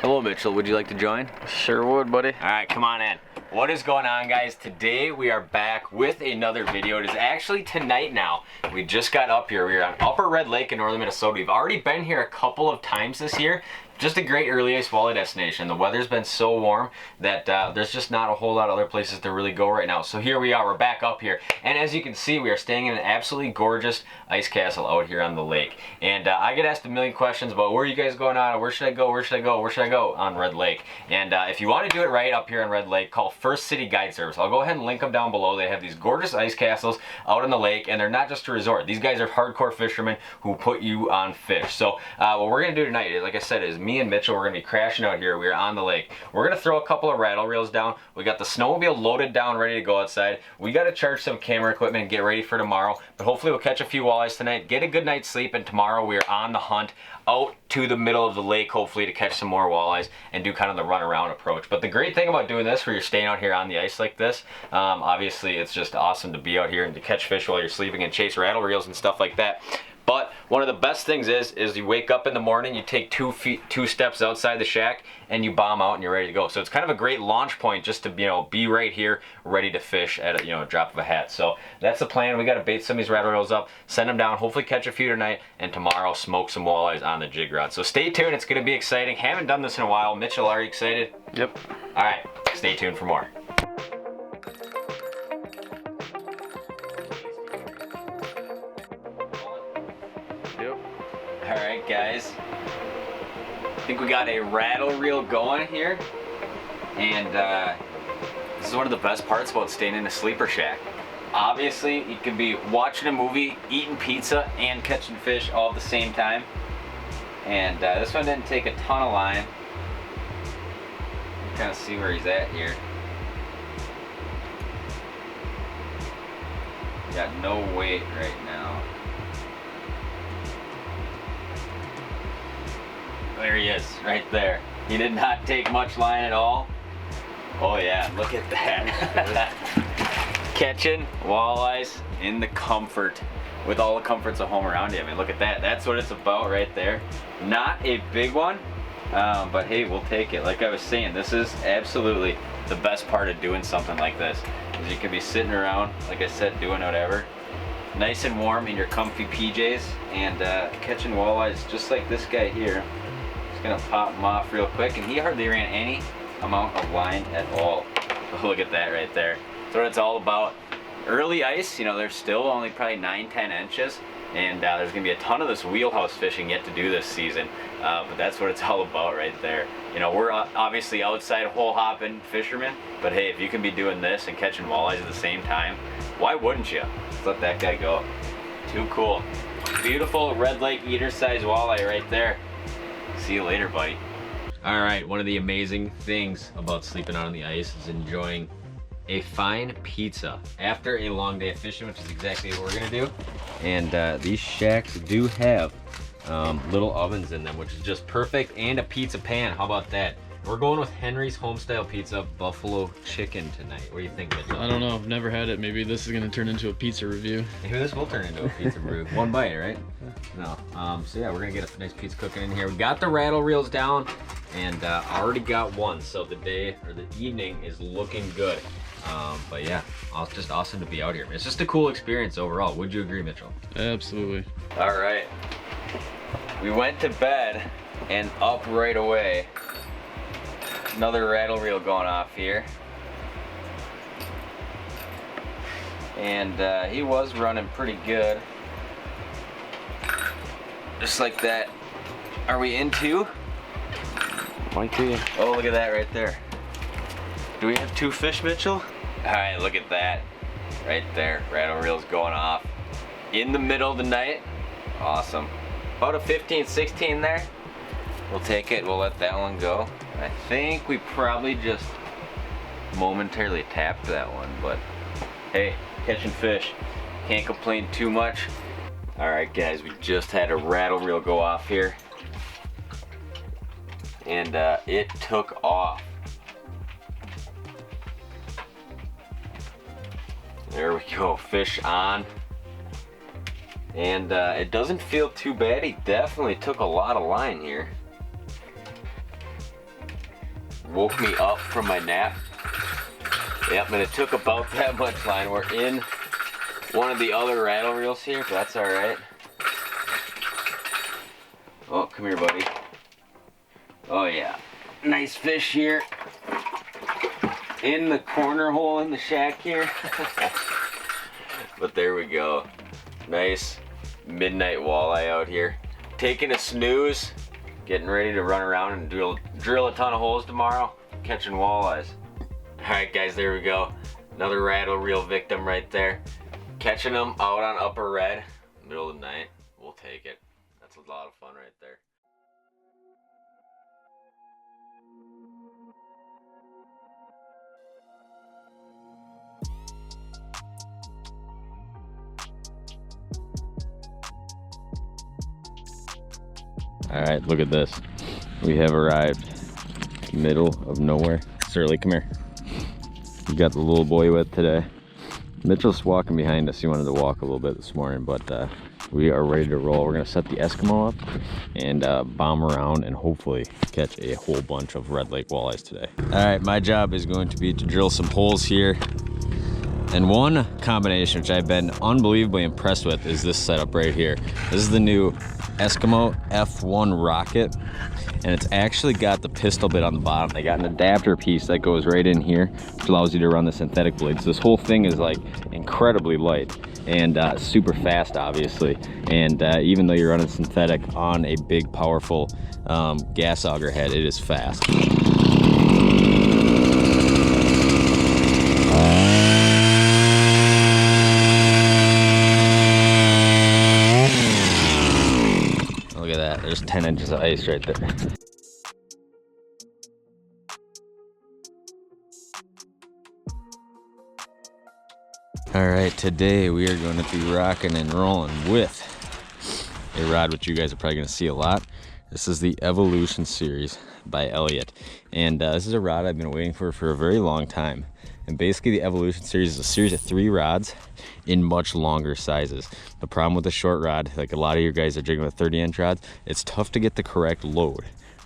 Hello, Mitchell. Would you like to join? Sure would, buddy. All right, come on in. What is going on, guys? Today we are back with another video. It is actually tonight now. We just got up here. We are on Upper Red Lake in northern Minnesota. We've already been here a couple of times this year. Just a great early ice walleye destination. The weather's been so warm that there's just not a whole lot of other places to really go right now. So here we are, we're back up here. And as you can see, we are staying in an absolutely gorgeous ice castle out here on the lake. And I get asked a million questions about where are you guys going on, where should I go, where should I go, where should I go on Red Lake. And if you want to do it right up here on Red Lake, call First City Guide Service. I'll go ahead and link them down below. They have these gorgeous ice castles out on the lake, and they're not just a resort. These guys are hardcore fishermen who put you on fish. So what we're going to do tonight, like I said, is me and Mitchell, we're going to be crashing out here. We're on the lake. We're going to throw a couple of rattle reels down. We got the snowmobile loaded down, ready to go outside. We got to charge some camera equipment and get ready for tomorrow. But hopefully we'll catch a few walleyes tonight, get a good night's sleep, and tomorrow we are on the hunt out to the middle of the lake, hopefully to catch some more walleyes and do kind of the run around approach. But the great thing about doing this, where you're staying out here on the ice like this, obviously it's just awesome to be out here and to catch fish while you're sleeping and chase rattle reels and stuff like that. But one of the best things is you wake up in the morning, you take two steps outside the shack, and you bomb out and you're ready to go. So it's kind of a great launch point just to be right here, ready to fish at a drop of a hat. So that's the plan. We got to bait some of these rattle reels up, send them down, hopefully catch a few tonight, and tomorrow smoke some walleyes on the jig rod. So stay tuned. It's going to be exciting. Haven't done this in a while. Mitchell, are you excited? Yep. All right, stay tuned for more. All right, guys, I think we got a rattle reel going here, and this is one of the best parts about staying in a sleeper shack. Obviously, you could be watching a movie, eating pizza, and catching fish all at the same time. And this one didn't take a ton of line. Kind of see where he's at here. Got no weight right now. There he is, right there. He did not take much line at all. Oh yeah, look at that. Catching walleyes in the comfort, with all the comforts of home around you. I mean, look at that. That's what it's about right there. Not a big one, but hey, we'll take it. Like I was saying, this is absolutely the best part of doing something like this. Is you can be sitting around, like I said, doing whatever. Nice and warm in your comfy PJs, and catching walleyes just like this guy here. Gonna pop him off real quick, and he hardly ran any amount of line at all. Look at that right there. That's what it's all about. Early ice, there's still only probably 9-10 inches, and there's gonna be a ton of this wheelhouse fishing yet to do this season, but that's what it's all about right there. We're obviously outside hole hopping fishermen, but hey, if you can be doing this and catching walleyes at the same time, why wouldn't you? Let's let that guy go. Too cool. Beautiful Red Lake eater size walleye right there. See you later, buddy. All right, one of the amazing things about sleeping out on the ice is enjoying a fine pizza after a long day of fishing, which is exactly what we're gonna do. And these shacks do have little ovens in them, which is just perfect, and a pizza pan. How about that? We're going with Henry's Homestyle Pizza Buffalo Chicken tonight. What do you think, Mitchell? I don't know. I've never had it. Maybe this is going to turn into a pizza review. Maybe this will turn into a pizza review. One bite, right? No. So yeah, we're going to get a nice pizza cooking in here. We got the rattle reels down, and already got one. So the day, or the evening, is looking good. But yeah, it's just awesome to be out here. It's just a cool experience overall. Would you agree, Mitchell? Absolutely. All right. We went to bed, and up right away. Another rattle reel going off here, and he was running pretty good, just like that. Are we in two? Might be. Oh, look at that right there. Do we have two fish, Mitchell? All right, look at that right there. Rattle reels going off in the middle of the night. Awesome. About a 15, 16 there. We'll take it. We'll let that one go. I think we probably just momentarily tapped that one, but hey, catching fish, can't complain too much. All right, guys, we just had a rattle reel go off here, and it took off. There we go, fish on. And it doesn't feel too bad. He definitely took a lot of line here. woke me up from my nap. Yep, and it took about that much line. We're in one of the other rattle reels here, but that's all right. Oh, come here, buddy. Oh yeah, nice fish here in the corner hole in the shack here. But there we go. Nice midnight walleye out here. Taking a snooze, getting ready to run around and drill a ton of holes tomorrow, catching walleyes. All right, guys, there we go. Another rattle reel victim right there. Catching them out on Upper Red, middle of the night. We'll take it. That's a lot of fun right there. All right, look at this. We have arrived middle of nowhere. Surly, come here. We got the little boy with today. Mitchell's walking behind us. He wanted to walk a little bit this morning, but we are ready to roll. We're gonna set the Eskimo up and bomb around and hopefully catch a whole bunch of Red Lake walleyes today. All right, my job is going to be to drill some holes here. And one combination which I've been unbelievably impressed with is this setup right here. This is the new Eskimo F1 rocket, and it's actually got the pistol bit on the bottom. They got an adapter piece that goes right in here, which allows you to run the synthetic blades. This whole thing is like incredibly light and super fast, obviously. And even though you're running synthetic on a big, powerful gas auger head, it is fast. Look at that, there's 10 inches of ice right there. All right, today we are going to be rocking and rolling with a rod which you guys are probably going to see a lot. This is the Evolution series by Elliott, and this is a rod I've been waiting for a very long time. And basically the Evolution series is a series of 3 rods in much longer sizes. The problem with the short rod, like a lot of you guys are jigging with 30-inch rods, it's tough to get the correct load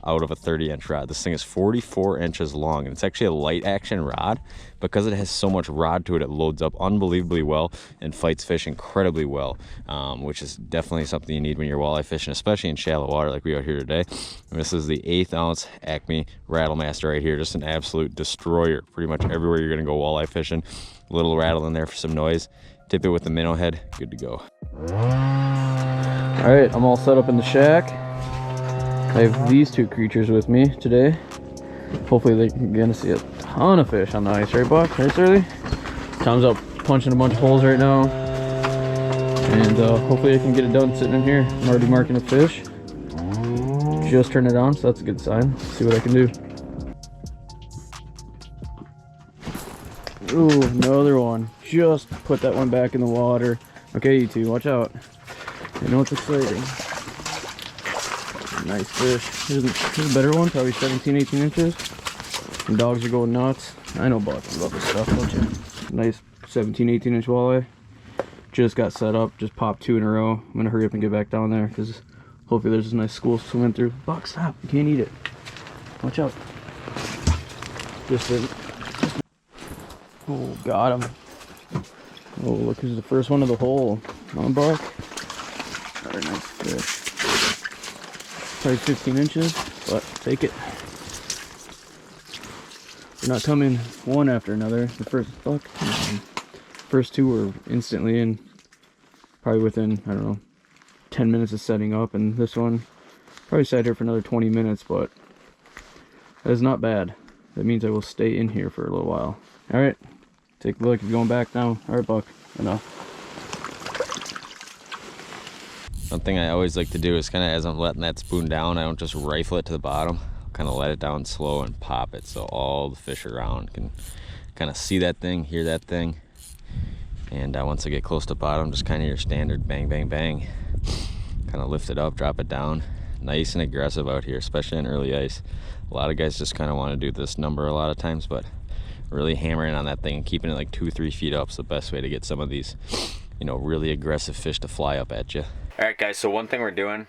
out of a 30-inch rod. This thing is 44 inches long, and it's actually a light action rod. Because it has so much rod to it, it loads up unbelievably well and fights fish incredibly well, which is definitely something you need when you're walleye fishing, especially in shallow water like we are here today. And this is the 1/8 ounce Acme Rattle Master right here, just an absolute destroyer. Pretty much everywhere you're gonna go walleye fishing, a little rattle in there for some noise. Tip it with the minnow head, good to go. All right, I'm all set up in the shack. I have these 2 creatures with me today. Hopefully they're gonna see a ton of fish on the ice, right, Buck? Right, Surly? Tom's out punching a bunch of holes right now. And hopefully I can get it done sitting in here. I'm already marking a fish. Just turned it on, so that's a good sign. Let's see what I can do. Ooh, another one. Just put that one back in the water. Okay, you 2, watch out. You know it's exciting. Nice fish. Here's a better one, probably 17, 18 inches. And dogs are going nuts. I know Buck, you love this stuff, don't you? Nice 17, 18 inch walleye. Just got set up, just popped 2 in a row. I'm gonna hurry up and get back down there because hopefully there's a nice school swimming through. Buck, stop, you can't eat it. Watch out. Just didn't. Oh, got him. Oh, look who's the first one of the hole. Come on, Buck. Very nice fish. Probably 15 inches, but take it. They're not coming one after another. The first 2 were instantly in, probably within, I don't know, 10 minutes of setting up, and this one probably sat here for another 20 minutes, but that is not bad. That means I will stay in here for a little while. All right, take a look. You're going back now. All right, Buck, enough. Something I always like to do is kind of, as I'm letting that spoon down, I don't just rifle it to the bottom. Kind of let it down slow and pop it so all the fish around can kind of see that thing, hear that thing. And once I get close to the bottom, just kind of your standard bang, bang, bang. Kind of lift it up, drop it down. Nice and aggressive out here, especially in early ice. A lot of guys just kind of want to do this number a lot of times, but really hammering on that thing and keeping it like 2-3 feet up is the best way to get some of these, you know, really aggressive fish to fly up at you. All right, guys, so one thing we're doing,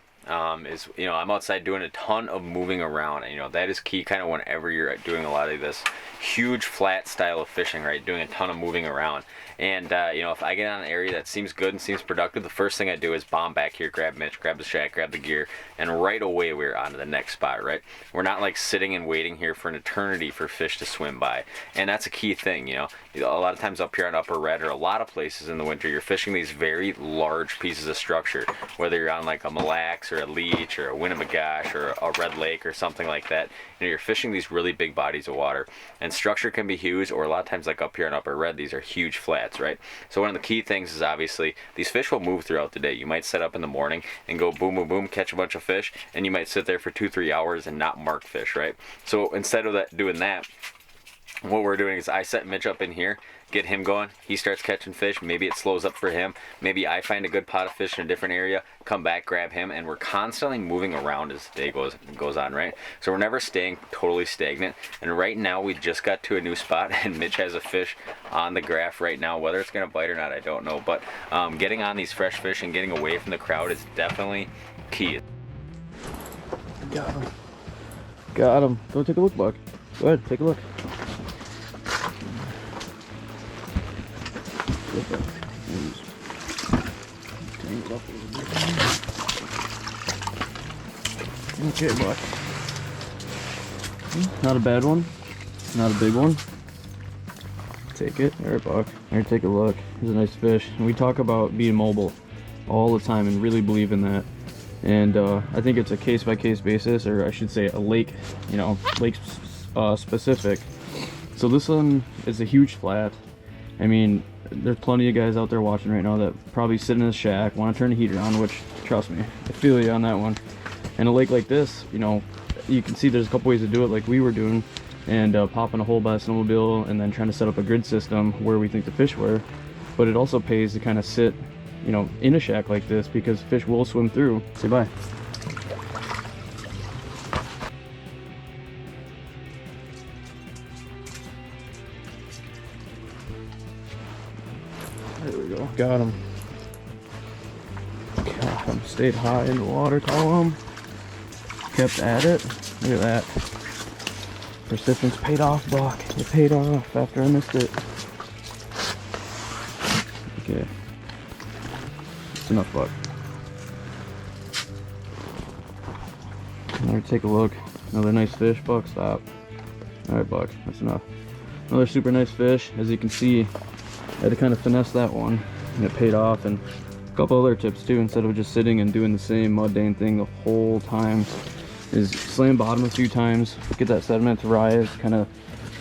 is, you know, I'm outside doing a ton of moving around, and you know that is key kind of whenever you're doing a lot of this huge flat style of fishing, right? Doing a ton of moving around. And you know, if I get on an area that seems good and seems productive, the first thing I do is bomb back here, grab Mitch, grab the shack, grab the gear, and right away we're on to the next spot, right? We're not like sitting and waiting here for an eternity for fish to swim by. And that's a key thing, you know. A lot of times up here on Upper Red, or a lot of places in the winter, you're fishing these very large pieces of structure, whether you're on like a Mille Lacs or a Leech or a Winnemagosh or a Red Lake or something like that. You know, you're fishing these really big bodies of water, and structure can be huge, or a lot of times like up here on Upper Red, these are huge flats, right? So one of the key things is obviously these fish will move throughout the day. You might set up in the morning and go boom, boom, boom, catch a bunch of fish, and you might sit there for 2-3 hours and not mark fish, right? So instead of doing that, what we're doing is I set Mitch up in here, get him going, he starts catching fish, maybe it slows up for him, maybe I find a good pot of fish in a different area, come back, grab him, and we're constantly moving around as the day goes on, right? So we're never staying totally stagnant. And right now we just got to a new spot, and Mitch has a fish on the graph right now. Whether it's gonna bite or not, I don't know, but getting on these fresh fish and getting away from the crowd is definitely key. Got him. Got him. Go take a look, Buck. Go ahead, take a look. Okay, Buck. Not a bad one. Not a big one. Take it. Alright, Buck. Alright, take a look. Here's a nice fish. And we talk about being mobile all the time and really believe in that. And I think it's a case-by-case basis, or I should say a lake, you know, lake specific. So this one is a huge flat. I mean, there's plenty of guys out there watching right now that probably sit in a shack, want to turn the heater on, which, trust me, I feel you on that one. And a lake like this, you know, you can see there's a couple ways to do it like we were doing, and popping a hole by a snowmobile and then trying to set up a grid system where we think the fish were. But it also pays to kind of sit, you know, in a shack like this, because fish will swim through. Say bye. There we go. Got him. Got him. Stayed high in the water column. Kept at it. Look at that. Persistence paid off, Buck. It paid off after I missed it. Okay. That's enough, Buck. Alright, take a look. Another nice fish, Buck. Stop. Alright, Buck. That's enough. Another super nice fish. As you can see, I had to kind of finesse that one, and it paid off. And a couple other tips too, instead of just sitting and doing the same mud dang thing the whole time, is slam bottom a few times, get that sediment to rise, kind of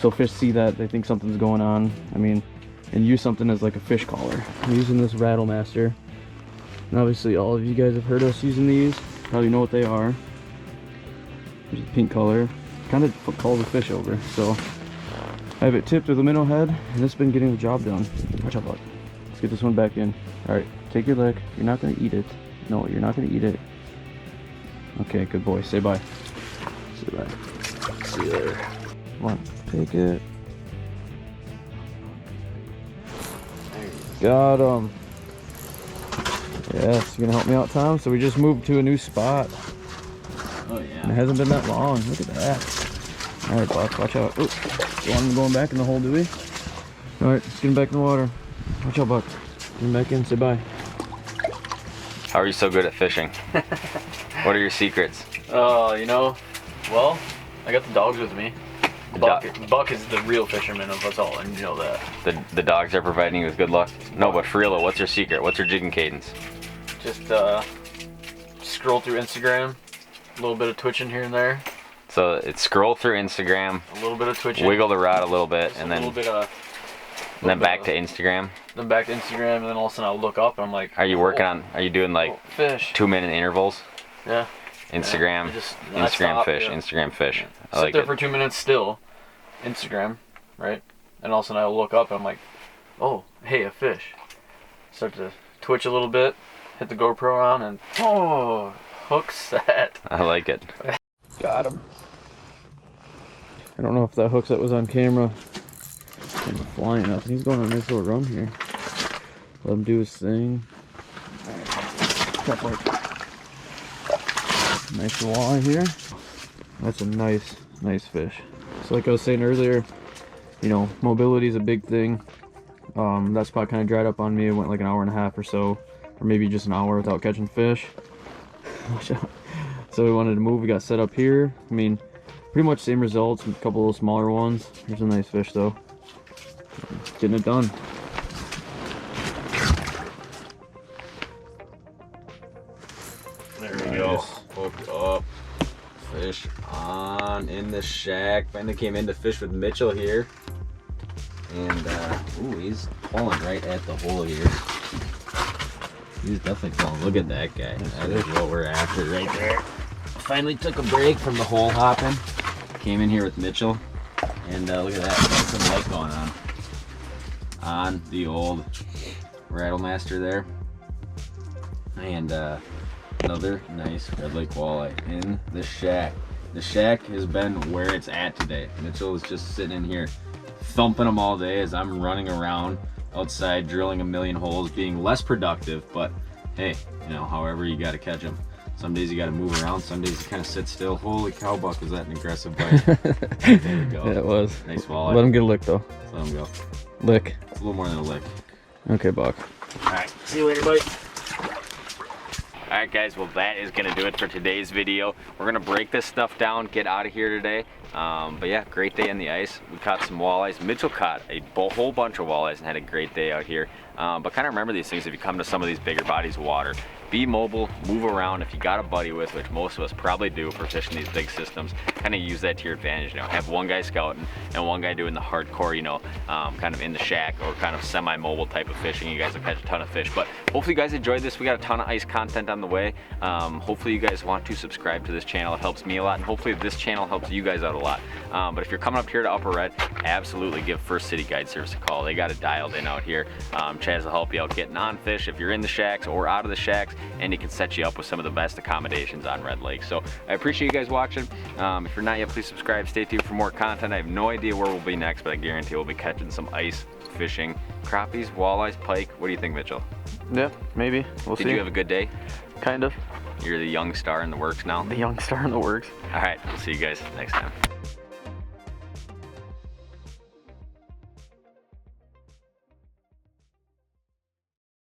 so fish see that, they think something's going on. I mean, and use something as like a fish collar. I'm using this Rattle Master, and obviously all of you guys have heard us using these, probably know what they are. There's a pink color, kind of calls the fish over. So I have it tipped with a minnow head, and it's been getting the job done. Watch out, Buck. Let's get this one back in. Alright, take your lick. You're not going to eat it. No, you're not going to eat it. Okay, good boy. Say bye. Say bye. See you later. Come on, take it. Got him. Yes, you gonna help me out, Tom? So we just moved to a new spot. Oh yeah. And it hasn't been that long. Look at that. Alright, Buck, watch out. Ooh, don't want him going back in the hole, do we? Alright, let's get him back in the water. Watch out, Buck. Get him back in. Say bye. How are you so good at fishing? What are your secrets? You know, well, I got the dogs with me. Buck is the real fisherman of us all, and you know that. The dogs are providing you with good luck? No, but for real, what's your secret? What's your jigging cadence? Just scroll through Instagram, a little bit of twitching here and there. So it's scroll through Instagram, a little bit of twitching, wiggle the rod a little bit, and then back to Instagram. Then back to Instagram, and then all of a sudden I'll look up and I'm like, are you working on? Are you doing like fish? 2-minute intervals? Yeah. Instagram, yeah. Instagram fish, yeah. Instagram fish. Yeah. I like Sit there it. for 2 minutes still, Instagram, right? And all of a sudden I'll look up and I'm like, oh, hey, a fish. Start to twitch a little bit, hit the GoPro on, and oh, hook set. I like it. Got him. I don't know if that hook set was on camera. I'm flying up. He's going on a nice little run here. Let him do his thing. Alright. Nice walleye here. That's a nice fish. So like I was saying earlier, you know, mobility is a big thing. That spot kind of dried up on me. It went like an hour and a half or so, or maybe just an hour without catching fish. So we wanted to move. We got set up here. I mean, pretty much same results, a couple of smaller ones. There's a nice fish though. Getting it done. There we go. Hooked up. Fish on in the shack. Finally came in to fish with Mitchell here. And ooh, he's pulling right at the hole here. He's definitely pulling. Look at that guy. That is what we're after right there. Finally took a break from the hole hopping. Came in here with Mitchell. And look at that. Got some light going on the old Rattlemaster there. And another nice red lake walleye in the shack. The shack has been where it's at today. Mitchell is just sitting in here thumping them all day as I'm running around outside drilling a million holes, being less productive, but hey, you know, however you got to catch them. Some days you got to move around, some days you kind of sit still. Holy cow, Buck, was that an aggressive bite. There we go. Yeah, it was. Nice walleye. Let him get a lick though. Let him go. Lick. It's a little more than a lick. Okay, Buck. All right, see you later, buddy. Alright guys, well that is going to do it for today's video. We're going to break this stuff down, get out of here today. But yeah, great day in the ice. We caught some walleyes. Mitchell caught a whole bunch of walleyes and had a great day out here. But kind of remember these things if you come to some of these bigger bodies of water. Be mobile, move around. If you got a buddy with, which most of us probably do for fishing these big systems, kind of use that to your advantage. You know, have one guy scouting and one guy doing the hardcore, you know, kind of in the shack or kind of semi-mobile type of fishing. You guys will catch a ton of fish. But hopefully you guys enjoyed this. We got a ton of ice content on the way. Hopefully you guys want to subscribe to this channel. It helps me a lot, and hopefully this channel helps you guys out a lot. But if you're coming up here to Upper Red, absolutely give First City Guide Service a call. They got it dialed in out here. Chaz will help you out getting on fish if you're in the shacks or out of the shacks, and he can set you up with some of the best accommodations on Red Lake. So I appreciate you guys watching. If you're not yet, please subscribe. Stay tuned for more content. I have no idea where we'll be next, but I guarantee we'll be catching some ice fishing, crappies, walleyes, pike. What do you think, Mitchell? Yeah, maybe. We'll see. Did you have a good day? Kind of. You're the young star in the works now? The young star in the works. All right, we'll see you guys next time.